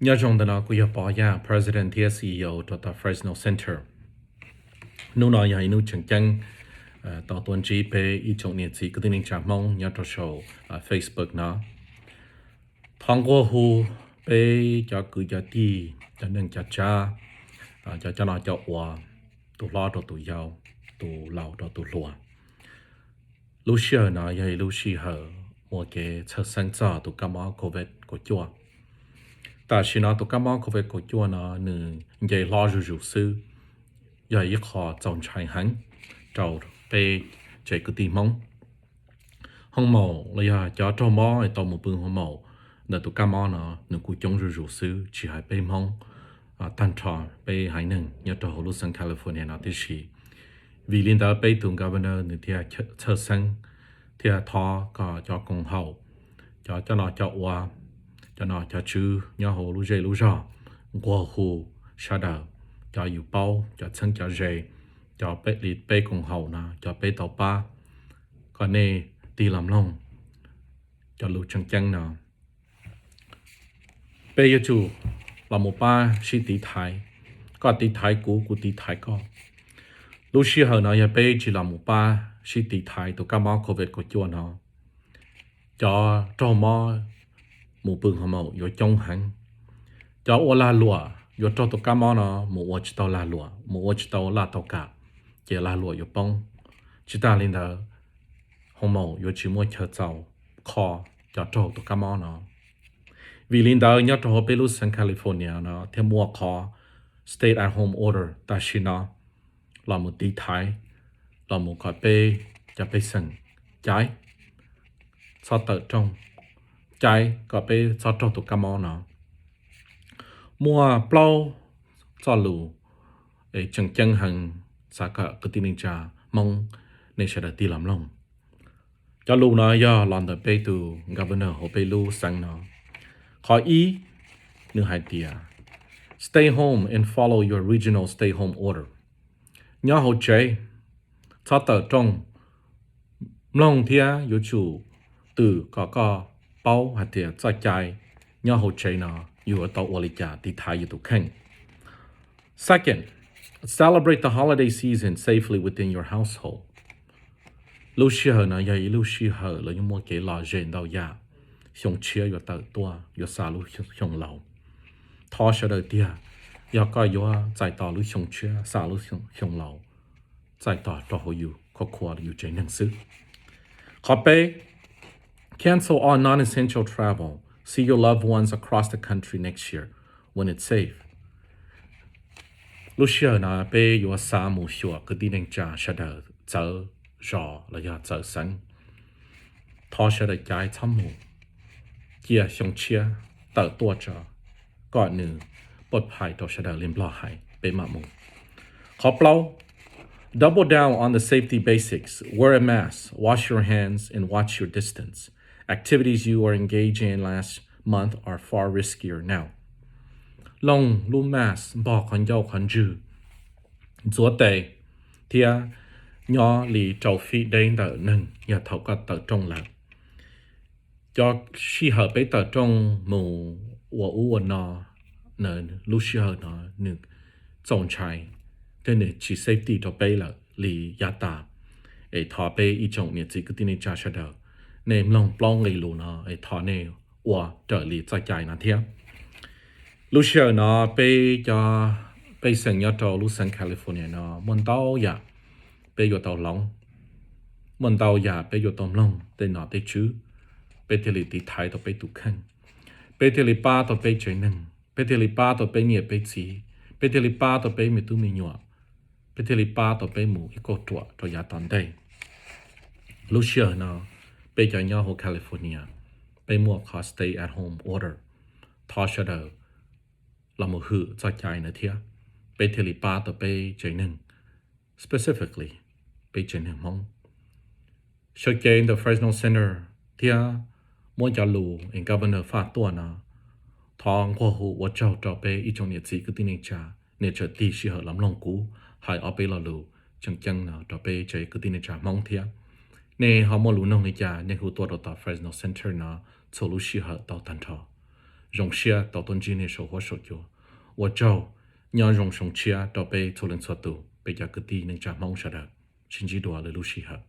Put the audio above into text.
nhớ trong đó cũng có bỏ ya president và CEO cho ta Fresno Center nu nói ya nu chẳng chẳng tao tuần chỉ về ý trong nhiệt gì cái tin chạm mong nhớ cho show Facebook nó thông qua hu về cho cứ cho đi cho nên cho cha cho nó cho hòa tụ lo cho tụ giàu tụ lao cho tụ lúa Lucia nó ya Lucia hở một cái chất sinh ra tụ cảm ơn COVID của chúa ta chỉ nói tụ cảm ơn COVID của chúa nó nương dây lo rủ sư giờ ít họ chọn trái hắn trâu bê chạy cứ tìm mong hông màu là giờ cho trâu mò ai tao một bưng hông màu nè tụ cam mò nó nè cú chống rủ sư chỉ hai bê mong tan trò bê hai nâng nhớ trâu Los Angeles California nó tí xí vì liên đó bê tụng governor nè thia chờ sang thia thọ có cho công hậu cho nó cho qua cho nó cho chữ nhớ hồ lu dây lu rò qua hồ sa đờ cho yêu bao cho chân cho dây cho bé lịt bé cùng hậu nè cho bé tàu ba còn nè đi làm long cho lũ chân chân nè bé yêu chủ là một ba sĩ tỷ thái có tỷ thái của tỷ thái có lũ sĩ hờ nè bé chỉ là một ba sĩ tỷ thái tụ cam máu covid của chúa nó cho trâu mò một bưng hầm màu vô trong hắn cho ô la lụa yo cho tụ cam nó một ô chỉ tàu la lụa một ô chỉ tàu la tàu cả chỉ la lụa yo bông chỉ ta lên đó hồng màu yo chỉ mua chờ giàu kho cho tụ cam nó vì lên đó nhớ cho bên Los Angeles California nó theo mua kho stay at home order ta xin nó là một tí thái là một cái bê cho bê sừng trái sao tự trong trái có bê sao trong tụ cam nó mua plau cho lù để chân chân hàng xã cả cái tin cha mong nên sẽ được đi làm lòng cho lù nó do làm được bê từ governor hồ bê lù sang nó khỏi ý nữ hai tia stay home and follow your regional stay home order nhớ hồ chế cho tờ trong lòng thia yếu chủ từ có bao hạt tia cho trái nhớ hồ chế nó you are taught walicha ti thai you to king. Second, celebrate the holiday season safely within your household. Lucia na ya Lucia là những mua cái lò rèn đâu ya, xong chia yo tờ tua yo xa lu xong lầu. Thọ sẽ đời tia, ya coi yo giải tỏ lu xong chia xa lu xong lầu, giải tỏ cho hồ you có qua you chế năng sức. Khó bê, cancel all non-essential travel. See your loved ones across the country next year when it's safe. Lucia na be yo sa mu shua ke di neng cha sha de zhe zhao la ya zhe san. Tho sha de jai cham mu. Jia xiong chia de duo zhe. Go nu bot pai do sha de lim blo hai be ma mu. Kho plau. Double down on the safety basics. Wear a mask, wash your hands, and watch your distance. Activities you are engaged in last month are far riskier now. Long lu mask bỏ con dâu con dư. Chúa tệ, thia nhỏ lì trầu phi đến tờ nâng, nhà thấu có tờ trong lạc. Cho khi hợp bế tờ trong mù ua ua nó, nợ lu khi hợp nó nực trọng trái. Thế nên chỉ safety cho bế là lì giá tà. Ê thọ bế ý trọng nhiệt gì cứ tin này cha sẽ đỡ. Nên lòng plong lì lù nó ê thọ nê ua trở lì chạy chạy nà thiếp. Lucia nó bê cho bê sân nhớ cho Los Angeles California nó môn tao dạ bê vô tàu lòng môn tao dạ bê vô tàu lòng tên nó tên chứ bê thì lì tí thái tao bê tụ khăn bê thì lì ba tao bê chơi nâng bê thì lì ba tao bê nhiệt bê chí bê thì lì ba tao bê mì tu mì nhọ bê thì lì ba tao bê mù cái cột trọ cho giá tòn đây Lucia nó bê cho nhớ hồ California bê mua khó stay at home order thọ sẽ đỡ là một hữu cho chạy nữa thiệt. Bây thì ba tờ bây chơi nâng. Specifically, bây chơi nâng mong. Sau khi the Fresno Center thiệt, mỗi nhà lù, anh governor phát tuần nào. Thong qua hữu và cháu cho bây ý trong nhiệt sĩ cứ tin anh cha. Nên trở tí sĩ hợp lắm lòng cú. Hai ở bây là lù, chẳng chăng nào cho bây chơi cứ tin anh cha mong thiệt. Nên họ mua lù nông này cha, nên hữu tuần đầu tàu Fresno Center nào, cho lù sĩ hợp tàu tàn trò. rong xia tàu tuần chi này số hóa số cho và châu nhờ rong sông chia tàu bay thu lên số tụ bây giờ cái tí nên trả mong sao được xin chỉ đùa lời lúc xí hợp